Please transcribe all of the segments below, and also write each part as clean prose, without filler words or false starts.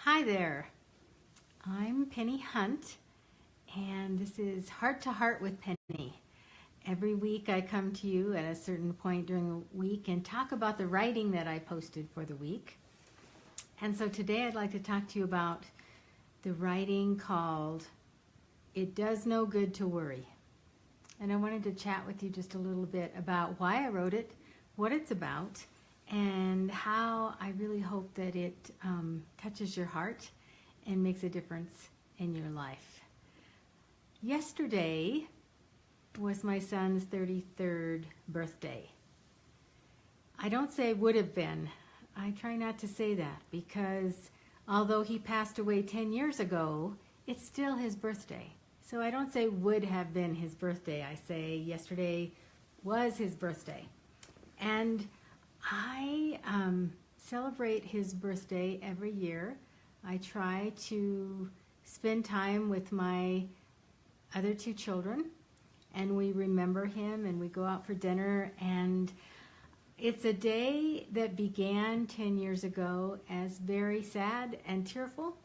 Hi there, I'm Penny Hunt, and this is Heart to Heart with Penny. Every week I come to you at a certain point during the week and talk about the writing that I posted for the week. And so today I'd like to talk to you about the writing called It Does No Good to Worry. And I wanted to chat with you just a little bit about why I wrote it, what it's about, and how I really hope that it touches your heart and makes a difference in your life. Yesterday was my son's 33rd birthday. I don't say would have been. I try not to say that because although he passed away 10 years ago, it's still his birthday. So I don't say would have been his birthday. I say yesterday was his birthday. And I celebrate his birthday every year. I try to spend time with my other two children, and we remember him, and we go out for dinner. And it's a day that began 10 years ago as very sad and tearful,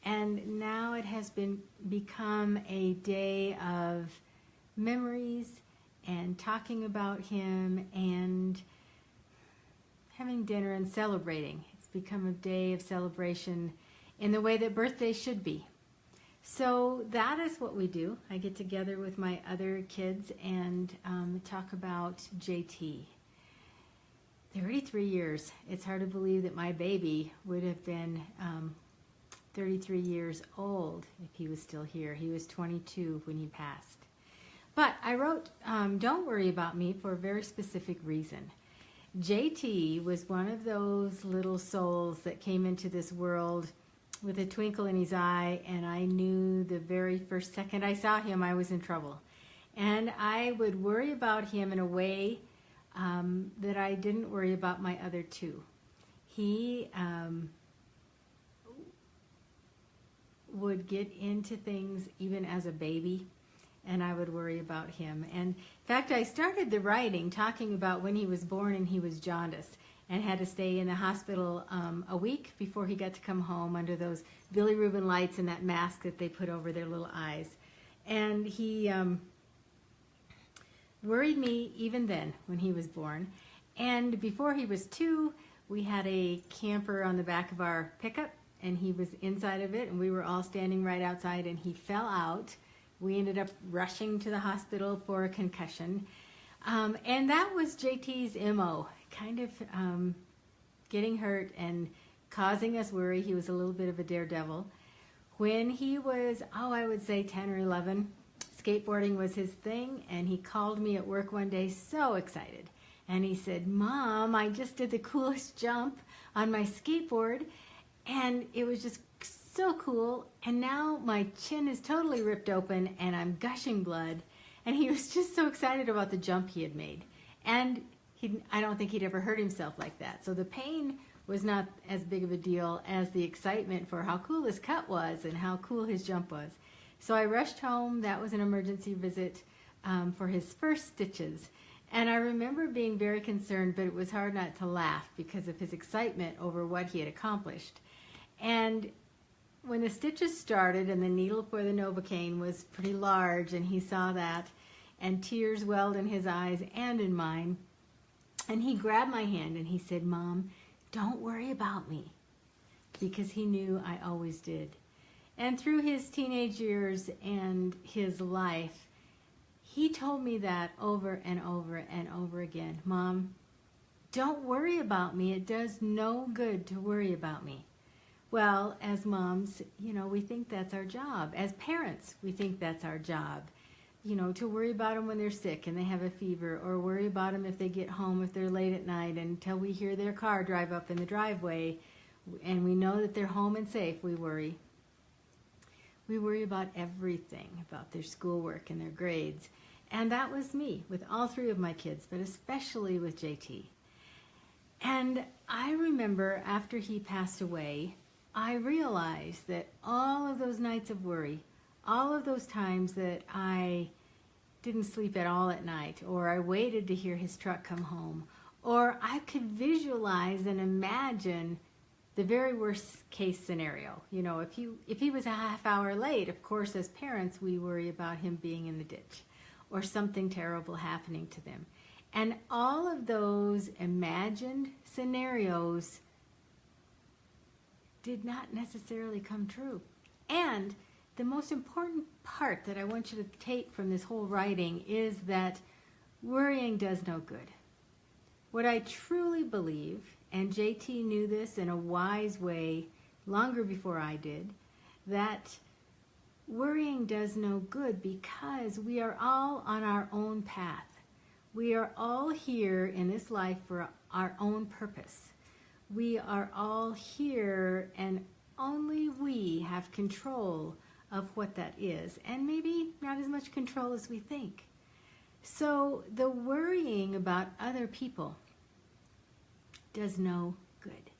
and now it has become a day of memories and talking about him and having dinner and celebrating. It's become a day of celebration in the way that birthdays should be. So that is what we do. I get together with my other kids and talk about JT. 33 years. It's hard to believe that my baby would have been 33 years old if he was still here. He was 22 when he passed. But I wrote Don't Worry About Me for a very specific reason. JT was one of those little souls that came into this world with a twinkle in his eye, and I knew the very first second I saw him I was in trouble. And I would worry about him in a way that I didn't worry about my other two. He would get into things even as a baby, and I would worry about him. And in fact, I started the writing talking about when he was born and he was jaundiced and had to stay in the hospital a week before he got to come home under those bilirubin lights and that mask that they put over their little eyes. And he worried me even then when he was born. And before he was 2, we had a camper on the back of our pickup, and he was inside of it, and we were all standing right outside, and he fell out. We ended up rushing to the hospital for a concussion. And that was JT's MO, kind of getting hurt and causing us worry. He was a little bit of a daredevil. When he was, I would say 10 or 11, skateboarding was his thing, and he called me at work one day so excited. And he said, "Mom, I just did the coolest jump on my skateboard, and it was just so cool, and now my chin is totally ripped open and I'm gushing blood." And he was just so excited about the jump he had made. And I don't think he'd ever hurt himself like that. So the pain was not as big of a deal as the excitement for how cool his cut was and how cool his jump was. So I rushed home. That was an emergency visit for his first stitches. And I remember being very concerned, but it was hard not to laugh because of his excitement over what he had accomplished. And when the stitches started and the needle for the Novocaine was pretty large, and he saw that, and tears welled in his eyes and in mine, and he grabbed my hand and he said, "Mom, don't worry about me," because he knew I always did. And through his teenage years and his life, he told me that over and over and over again. "Mom, don't worry about me. It does no good to worry about me." Well, as moms, we think that's our job. As parents, we think that's our job. To worry about them when they're sick and they have a fever, or worry about them if they get home, if they're late at night, until we hear their car drive up in the driveway and we know that they're home and safe, we worry. We worry about everything, about their schoolwork and their grades. And that was me with all 3 of my kids, but especially with JT. And I remember after he passed away, I realized that all of those nights of worry, all of those times that I didn't sleep at all at night, or I waited to hear his truck come home, or I could visualize and imagine the very worst case scenario. You know, if he was a half hour late, of course, as parents, we worry about him being in the ditch or something terrible happening to them. And all of those imagined scenarios did not necessarily come true. And the most important part that I want you to take from this whole writing is that worrying does no good. What I truly believe, and JT knew this in a wise way longer before I did, that worrying does no good because we are all on our own path. We are all here in this life for our own purpose. We are all here, and only we have control of what that is, and maybe not as much control as we think. So the worrying about other people does no good.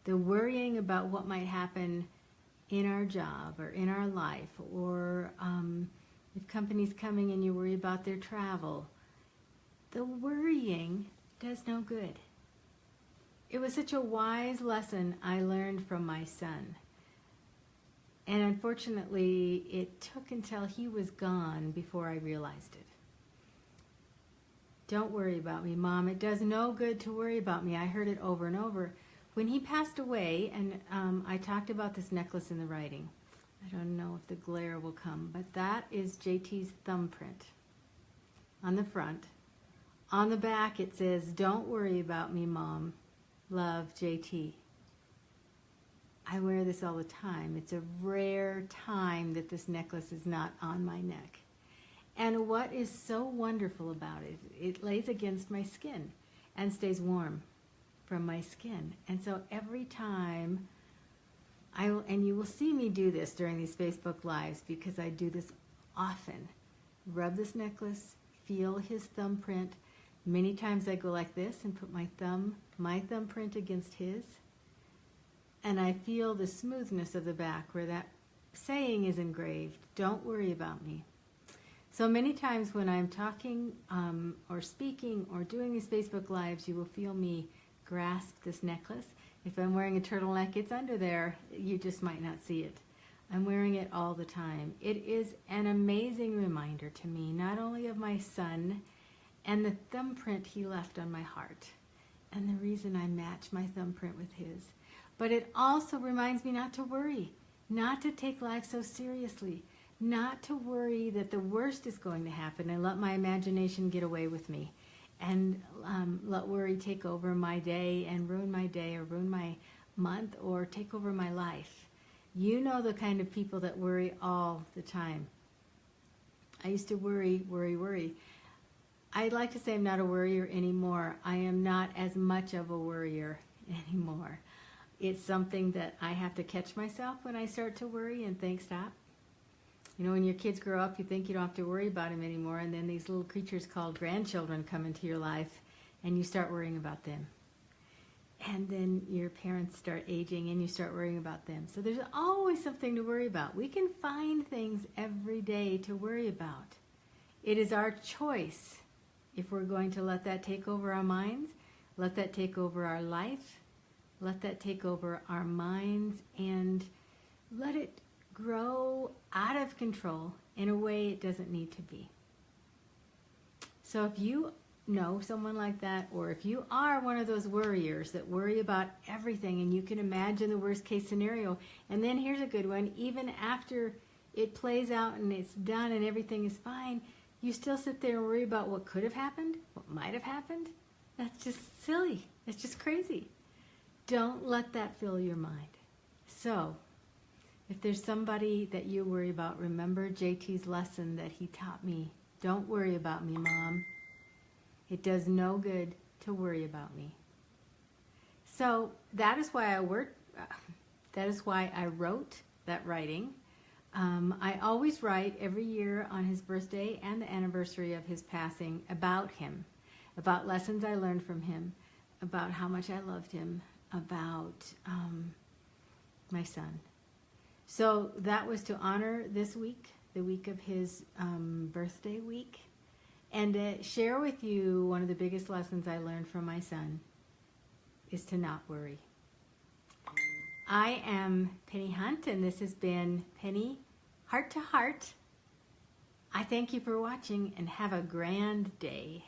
The worrying about what might happen in our job or in our life, or if company's coming and you worry about their travel, the worrying does no good. It was such a wise lesson I learned from my son. And unfortunately, it took until he was gone before I realized it. Don't worry about me, Mom. It does no good to worry about me. I heard it over and over. When he passed away, and I talked about this necklace in the writing. I don't know if the glare will come, but that is JT's thumbprint on the front. On the back it says, "Don't worry about me, Mom. Love, JT." I wear this all the time. It's a rare time that this necklace is not on my neck. And what is so wonderful about it, it lays against my skin and stays warm from my skin. And so every time and you will see me do this during these Facebook Lives because I do this often. Rub this necklace, feel his thumbprint. Many times I go like this and put my thumbprint against his. And I feel the smoothness of the back where that saying is engraved, "Don't worry about me." So many times when I'm talking or speaking or doing these Facebook Lives, you will feel me grasp this necklace. If I'm wearing a turtleneck, it's under there. You just might not see it. I'm wearing it all the time. It is an amazing reminder to me, not only of my son and the thumbprint he left on my heart, and the reason I match my thumbprint with his, but it also reminds me not to worry, not to take life so seriously, not to worry that the worst is going to happen and let my imagination get away with me, and let worry take over my day and ruin my day or ruin my month or take over my life. You know the kind of people that worry all the time. I used to worry. I'd like to say I'm not a worrier anymore. I am not as much of a worrier anymore. It's something that I have to catch myself when I start to worry and think, stop. You know, when your kids grow up, you think you don't have to worry about them anymore, and then these little creatures called grandchildren come into your life, and you start worrying about them. And then your parents start aging, and you start worrying about them. So there's always something to worry about. We can find things every day to worry about. It is our choice if we're going to let that take over our minds, let that take over our life, let that take over our minds, and let it grow out of control in a way it doesn't need to be. So if you know someone like that, or if you are one of those worriers that worry about everything and you can imagine the worst case scenario, and then here's a good one, even after it plays out and it's done and everything is fine, you still sit there and worry about what could have happened, what might have happened. That's just silly. It's just crazy. Don't let that fill your mind. So if there's somebody that you worry about, remember JT's lesson that he taught me. Don't worry about me, Mom. It does no good to worry about me. So that is why I wrote that writing. I always write every year on his birthday and the anniversary of his passing about him, about lessons I learned from him, about how much I loved him, about my son. So that was to honor this week, the week of his birthday week, and to share with you one of the biggest lessons I learned from my son is to not worry. I am Penny Hunt, and this has been Penny Heart to Heart. I thank you for watching, and have a grand day.